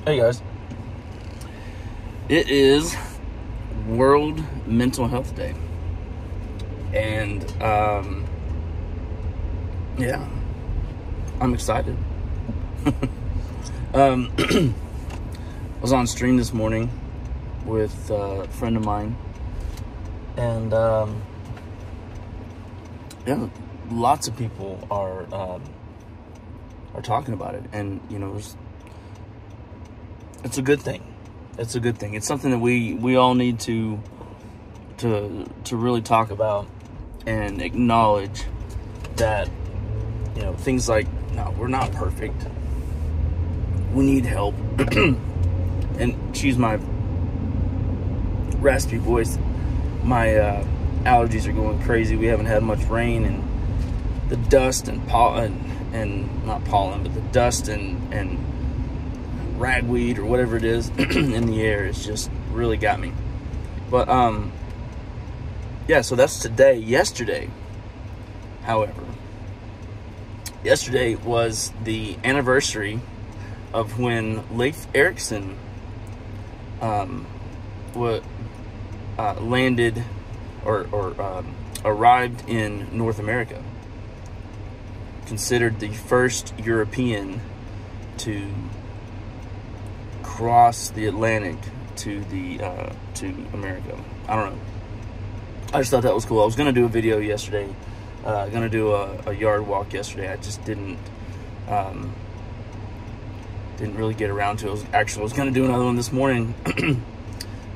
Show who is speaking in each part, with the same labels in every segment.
Speaker 1: Hey guys, it is World Mental Health Day, and yeah, I'm excited. I was on stream this morning with a friend of mine, and yeah, lots of people are talking about it, and you know, it's a good thing. It's a good thing. It's something that we all need to really talk about and acknowledge that, you know, things like, no, we're not perfect. We need help. And excuse my raspy voice. My allergies are going crazy. We haven't had much rain, and the dust and pollen, and not pollen, but the dust and ragweed or whatever it is in the air has just really got me. But yeah, so that's today. Yesterday, however, yesterday was the anniversary of when Leif Erikson landed or arrived in North America, considered the first European to cross the Atlantic to America. I don't know. I just thought that was cool. I was gonna do a video yesterday. Gonna do a yard walk yesterday. I just didn't really get around to it. I was gonna do another one this morning,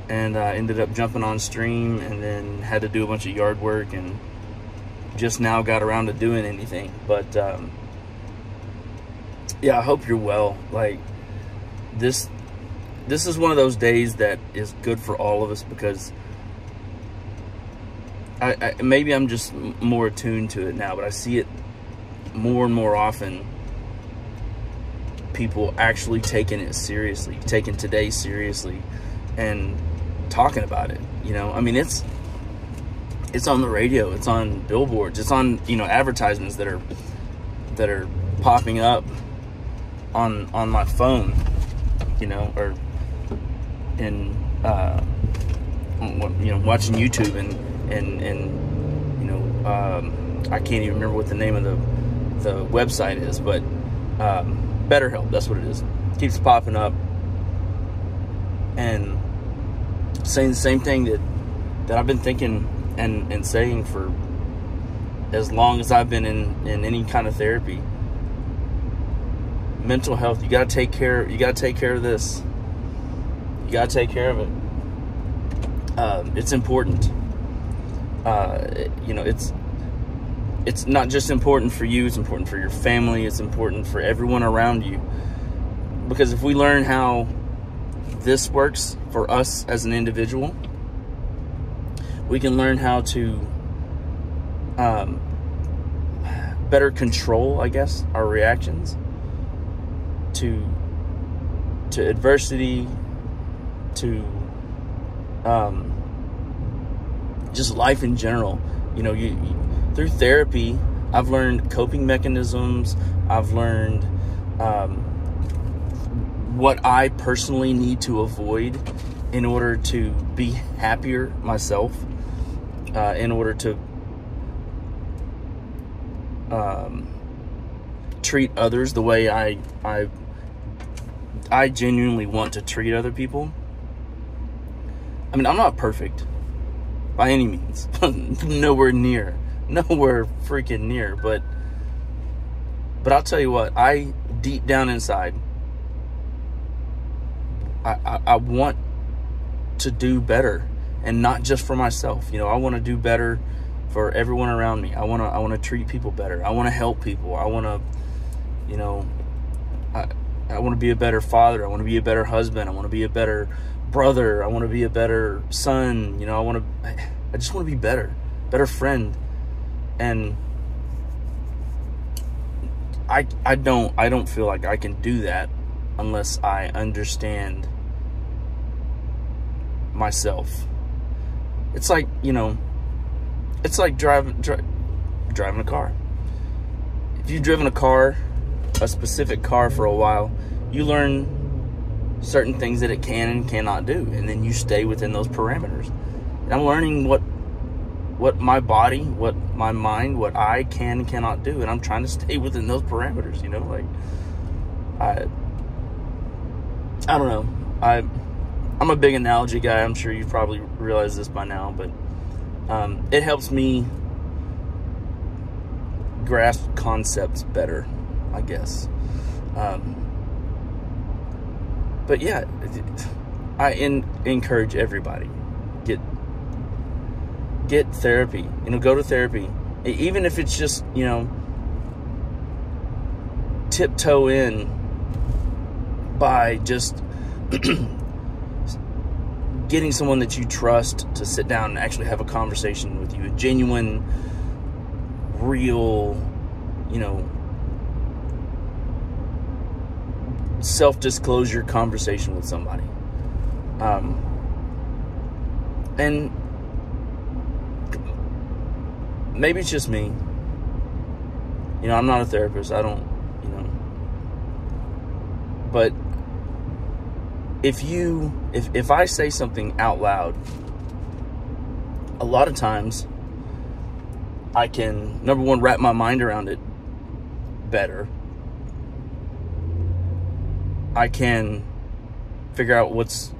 Speaker 1: and ended up jumping on stream, and then had to do a bunch of yard work, and just now got around to doing anything. But yeah, I hope you're well. Like, this is one of those days that is good for all of us, because maybe I'm just more attuned to it now, but I see it more and more often. People actually taking it seriously, taking today seriously, and talking about it. You know, I mean, it's on the radio, it's on billboards, it's on, you know, advertisements that are popping up on my phone, you know, or in you know, watching YouTube, and you know, I can't even remember what the name of the website is, but BetterHelp, that's what it is. Keeps popping up and saying the same thing that I've been thinking and saying for as long as I've been in any kind of therapy. Mental health, you gotta take care of this. You gotta take care of it. It's important. You know, it's not just important for you, it's important for your family, it's important for everyone around you. Because if we learn how this works for us as an individual, we can learn how to better control, I guess, our reactions to adversity, to just life in general. You know, you through therapy, I've learned coping mechanisms. I've learned what I personally need to avoid in order to be happier myself, in order to treat others the way I genuinely want to treat other people. I mean, I'm not perfect by any means. Nowhere freaking near. But I'll tell you what, I deep down inside, I want to do better, and not just for myself. You know, I want to do better for everyone around me. I want to treat people better. I want to help people. I want to, you know, I want to be a better father. I want to be a better husband. I want to be a better brother. I want to be a better son. You know, I just want to be better friend. And I don't feel like I can do that unless I understand myself. It's like, you know, it's like driving a car. If you've driven a car, a specific car, for a while, you learn certain things that it can and cannot do, and then you stay within those parameters. And I'm learning what my body, what my mind, what I can and cannot do, and I'm trying to stay within those parameters, you know? Like, I don't know. I'm a big analogy guy. I'm sure you've probably realized this by now, but it helps me grasp concepts better, I guess. But yeah, I encourage everybody, get therapy. You know, go to therapy, even if it's just, you know, tiptoe in by just getting someone that you trust to sit down and actually have a conversation with you, a genuine, real, you know, self-disclosure conversation with somebody. And maybe it's just me. You know, I'm not a therapist. I don't, you know. But if I say something out loud, a lot of times I can, number one, wrap my mind around it better. I can figure out what's,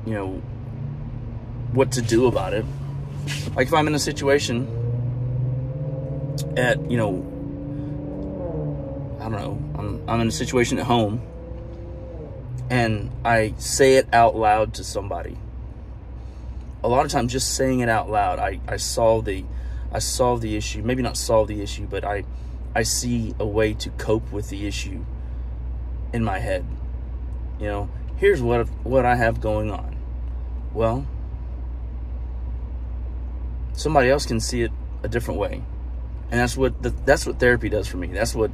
Speaker 1: you know, what to do about it. Like if I'm in a situation at, you know, I don't know, I'm in a situation at home and I say it out loud to somebody. A lot of times just saying it out loud, I solve the issue. Maybe not solve the issue, but I see a way to cope with the issue in my head. You know, here's what I have going on. Well, somebody else can see it a different way, and that's what therapy does for me. That's what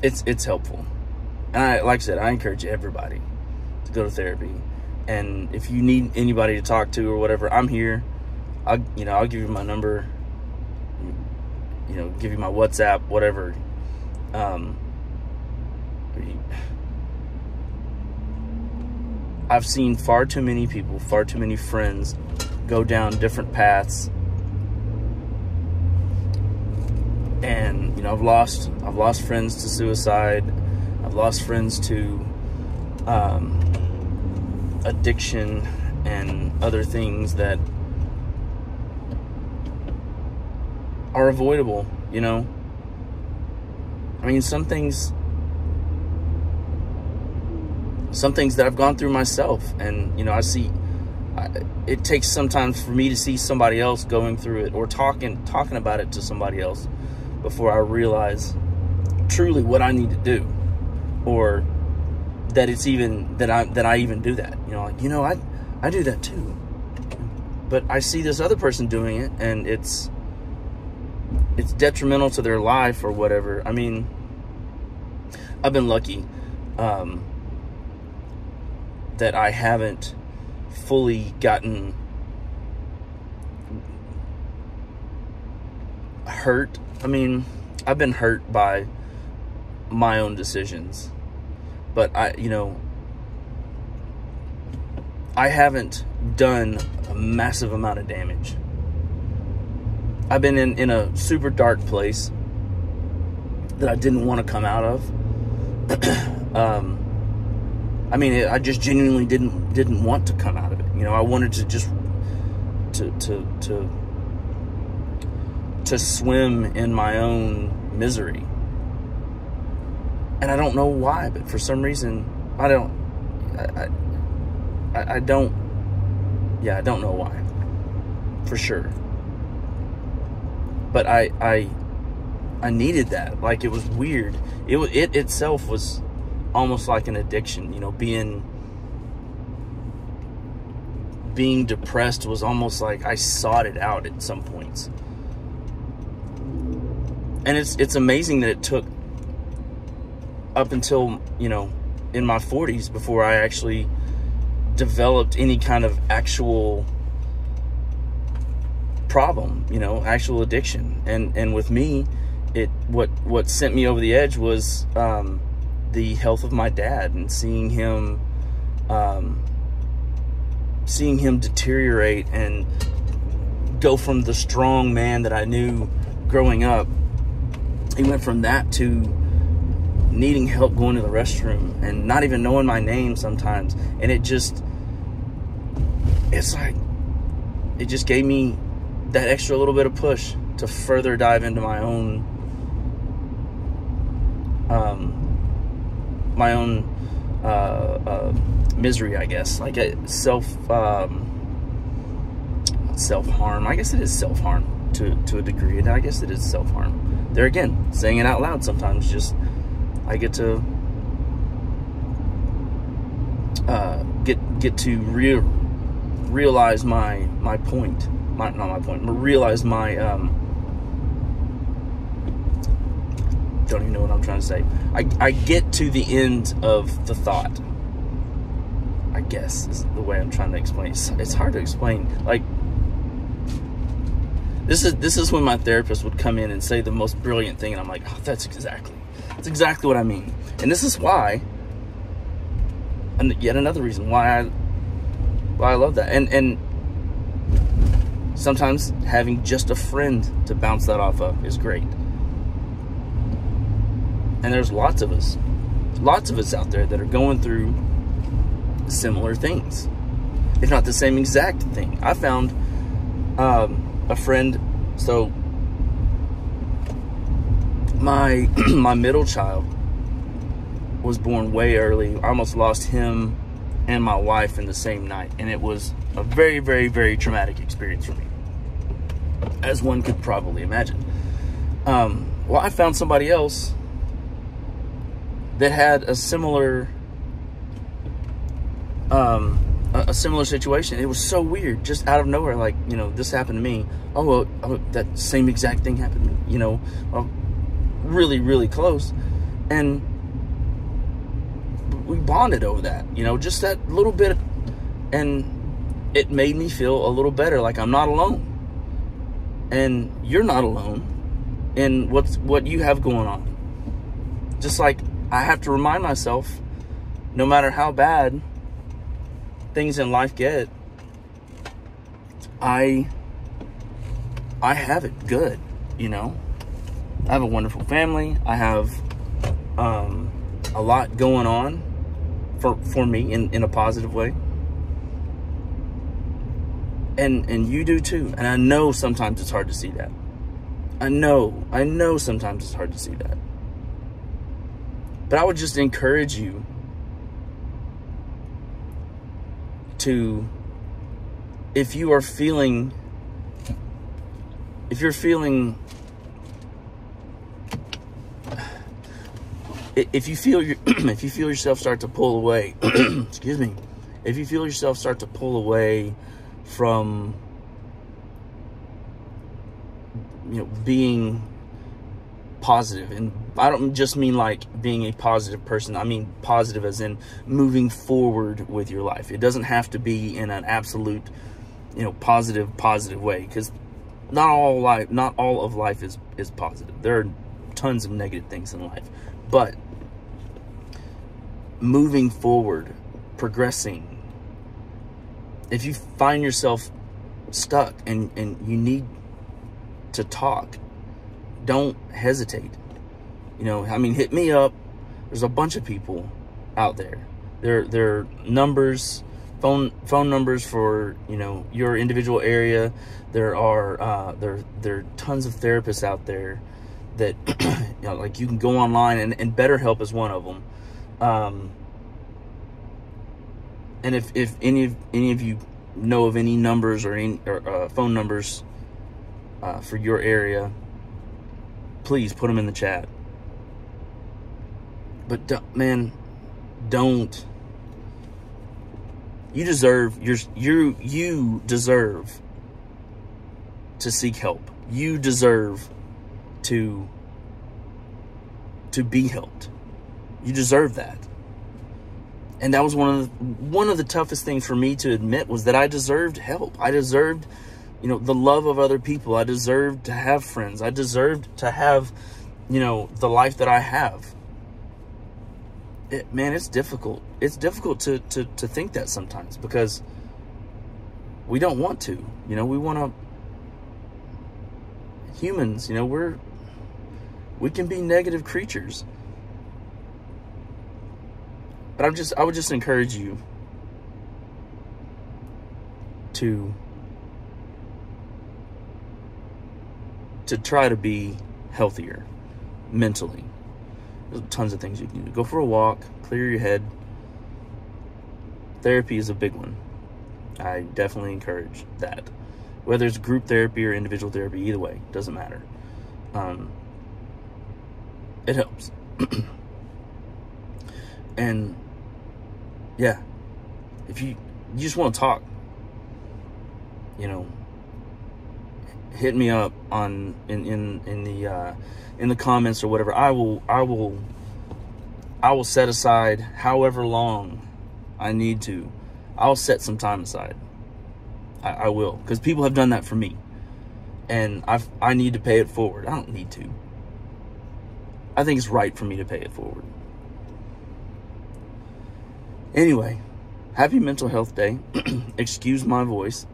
Speaker 1: it's helpful. And like I said, I encourage everybody to go to therapy. And if you need anybody to talk to or whatever, I'm here. I'll give you my number. You know, give you my WhatsApp, whatever. I've seen far too many people, far too many friends go down different paths. And, you know, I've lost friends to suicide. I've lost friends to addiction and other things that are avoidable, you know. I mean, some things that I've gone through myself, and, you know, it takes sometimes for me to see somebody else going through it or talking about it to somebody else before I realize truly what I need to do, or that it's even that I even do that. You know, like, you know, I do that too, but I see this other person doing it, and it's detrimental to their life or whatever. I mean, I've been lucky that I haven't fully gotten hurt. I mean, I've been hurt by my own decisions, but I haven't done a massive amount of damage. I've been in a super dark place that I didn't want to come out of. I mean, I just genuinely didn't want to come out of it. You know, I wanted to just to swim in my own misery. And I don't know why, but for some reason, I don't know why, for sure. But I needed that. Like, it was weird. It itself was almost like an addiction, you know. Being depressed was almost like I sought it out at some points. And it's amazing that it took up until, you know, in my 40s before I actually developed any kind of actual problem, you know, actual addiction. And with me, what sent me over the edge was the health of my dad, and seeing him deteriorate and go from the strong man that I knew growing up. He went from that to needing help going to the restroom and not even knowing my name sometimes. And it just gave me that extra little bit of push to further dive into my own misery, I guess. Like self-harm. I guess it is self-harm to a degree, and I guess it is self-harm. There again, saying it out loud sometimes, just I get to get to realize my point. Not my point, but realize my don't even know what I'm trying to say. I get to the end of the thought, I guess, is the way I'm trying to explain. It's hard to explain. Like, this is when my therapist would come in and say the most brilliant thing, and I'm like, oh, that's exactly what I mean. And this is why, and yet another reason why I love that. And sometimes having just a friend to bounce that off of is great. And there's lots of us out there that are going through similar things, if not the same exact thing. I found a friend. So my middle child was born way early. I almost lost him and my wife in the same night, and it was a very, very, very traumatic experience for me, as one could probably imagine. Well, I found somebody else that had a similar situation. It was so weird, just out of nowhere. Like, you know, this happened to me. Oh, well, that same exact thing happened to me. You know, really, really close, and we bonded over that. You know, just that little bit, and it made me feel a little better. Like I'm not alone, and you're not alone in what you have going on. Just like I have to remind myself, no matter how bad things in life get, I have it good, you know. I have a wonderful family. I have a lot going on for me in a positive way. And you do too. And I know sometimes it's hard to see that. I know sometimes it's hard to see that. But I would just encourage you to, if you feel yourself start to pull away, excuse me, if you feel yourself start to pull away from, you know, being positive, and I don't just mean like being a positive person. I mean positive as in moving forward with your life. It doesn't have to be in an absolute, you know, positive way, because not all of life is positive. There are tons of negative things in life, but moving forward, progressing. If you find yourself stuck and you need to talk, don't hesitate. You know, I mean, hit me up. There's a bunch of people out there. There are numbers, phone numbers for, you know, your individual area. There are tons of therapists out there that you know, like, you can go online, and BetterHelp is one of them. And if any of you know of any numbers or phone numbers for your area, please put them in the chat. But don't. You deserve you deserve to seek help. You deserve to be helped. You deserve that. And that was one of the toughest things for me to admit, was that I deserved help. I deserved, you know, the love of other people. I deserved to have friends. I deserved to have you know, the life that I have. Man, it's difficult. It's difficult to think that sometimes, because we don't want to. You know, we want to. Humans, you know, we can be negative creatures. But I would just encourage you to try to be healthier mentally. There's tons of things you can do. Go for a walk, clear your head. Therapy is a big one. I definitely encourage that. Whether it's group therapy or individual therapy, either way, doesn't matter. It helps. And yeah, if you just want to talk, you know, hit me up on in the comments or whatever. I will set aside however long I need to. I'll set some time aside. I will, because people have done that for me, and I need to pay it forward. I don't need to. I think it's right for me to pay it forward. Anyway, happy Mental Health Day. Excuse my voice.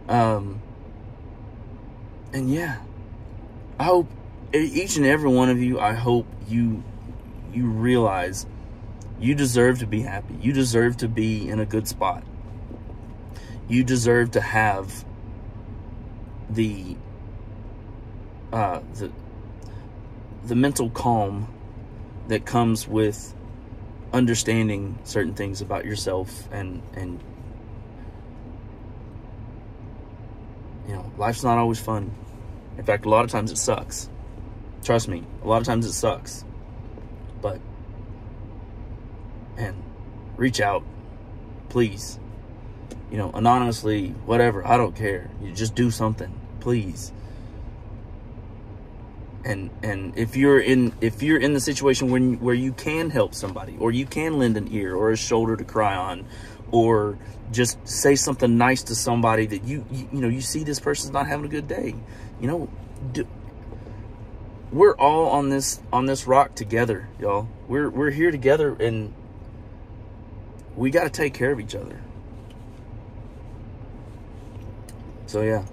Speaker 1: And yeah, I hope each and every one of you, I hope you realize you deserve to be happy. You deserve to be in a good spot. You deserve to have the mental calm that comes with understanding certain things about yourself, and you know, life's not always fun. In fact, a lot of times it sucks. Trust me, a lot of times it sucks. But, man, reach out, please. You know, anonymously, whatever, I don't care. You just do something, please. And if you're in the situation where you can help somebody, or you can lend an ear or a shoulder to cry on, or just say something nice to somebody that you know, you see this person's not having a good day, you know, we're all on this rock together, y'all. We're here together, and we got to take care of each other. So yeah,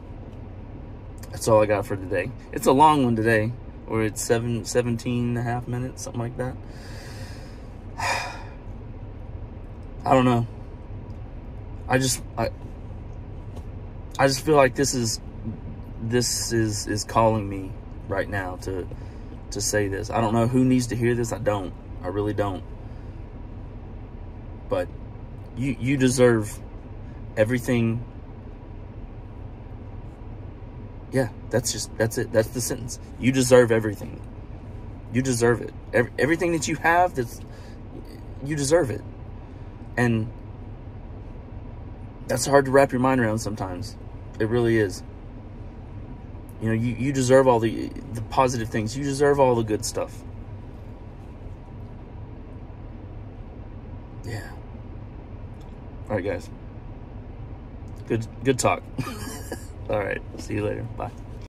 Speaker 1: that's all I got for today. It's a long one today, or it's 17 and a half minutes, something like that. I don't know. I just feel like this is calling me right now to say this. I don't know who needs to hear this. I really don't. But you deserve everything. Yeah, that's it. That's the sentence. You deserve everything. You deserve it. Everything that you have, you deserve it. And that's hard to wrap your mind around sometimes. It really is. You know, you deserve all the positive things. You deserve all the good stuff. Yeah. All right, guys. Good talk. All right. See you later. Bye.